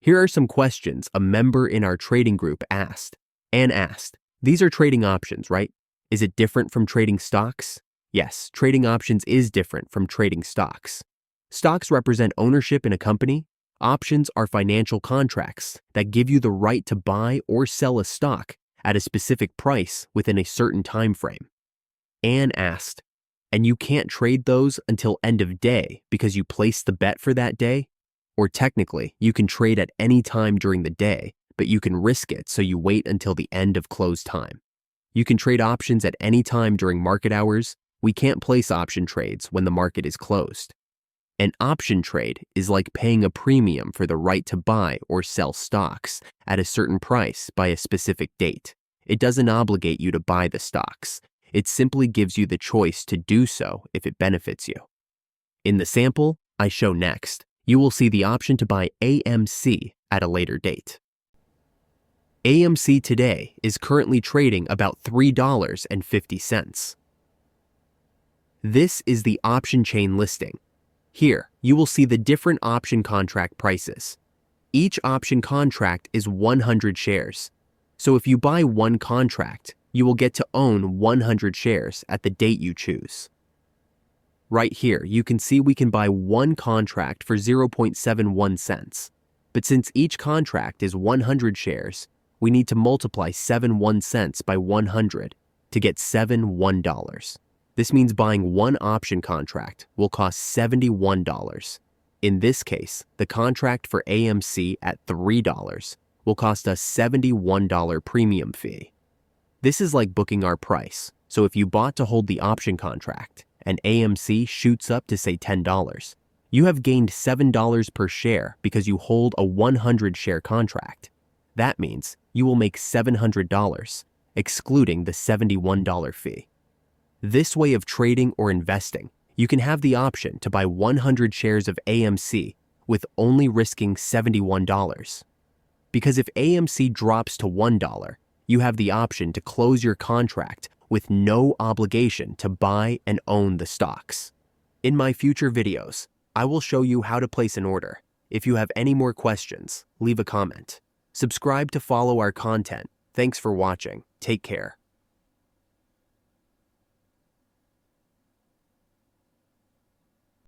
Here are some questions a member in our trading group asked. Anne asked, these are trading options, right? Is it different from trading stocks? Yes, trading options is different from trading stocks. Stocks represent ownership in a company. Options are financial contracts that give you the right to buy or sell a stock at a specific price within a certain time frame. Anne asked, and you can't trade those until end of day because you placed the bet for that day? Or technically, you can trade at any time during the day, but you can risk it so you wait until the end of close time. You can trade options at any time during market hours. We can't place option trades when the market is closed. An option trade is like paying a premium for the right to buy or sell stocks at a certain price by a specific date. It doesn't obligate you to buy the stocks. It simply gives you the choice to do so if it benefits you. In the sample I show next, you will see the option to buy AMC at a later date. AMC today is currently trading about $3.50. This is the option chain listing. Here, you will see the different option contract prices. Each option contract is 100 shares. So if you buy one contract, you will get to own 100 shares at the date you choose. Right here, you can see we can buy one contract for 0.71 cents. But since each contract is 100 shares, we need to multiply 71 cents by 100 to get $71. This means buying one option contract will cost $71. In this case, the contract for AMC at $3 will cost us $71 premium fee. This is like booking our price. So if you bought to hold the option contract and AMC shoots up to say $10, you have gained $7 per share because you hold a 100 share contract. That means you will make $700, excluding the $71 fee. This way of trading or investing, you can have the option to buy 100 shares of AMC with only risking $71. Because if AMC drops to $1, you have the option to close your contract with no obligation to buy and own the stocks. In my future videos, I will show you how to place an order. If you have any more questions, leave a comment. Subscribe to follow our content. Thanks for watching. Take care.